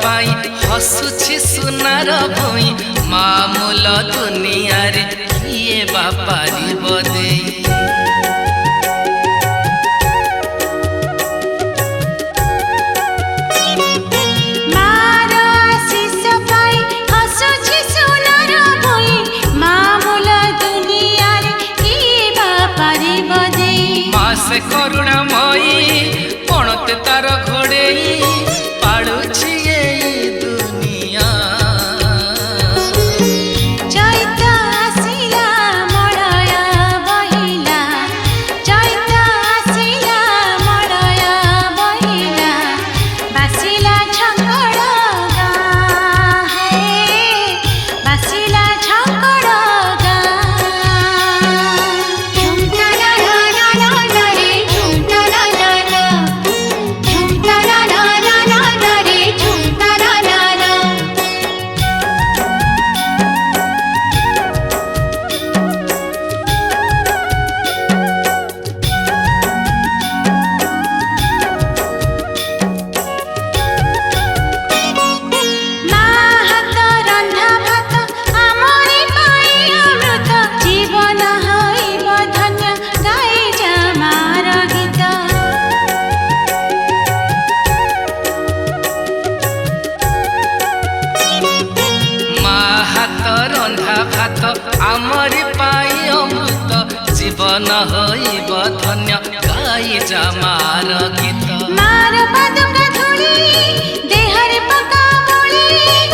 पाई हसुछि सुनार भई मामूल दुनिया रे किए बापारी बदे से करुणामयी पणते तार घोड़े पाड़ुछि दुनिया चैत आसिला मड़या बहिला चैत आसिला मड़या बहिला बासिला झंगड़ गाँ है बासिला झंगड़ आमरी पाई अमृत जीवन होइब धन्य गाई जा मार गीत मार पादुका धूली देहरे पका बोली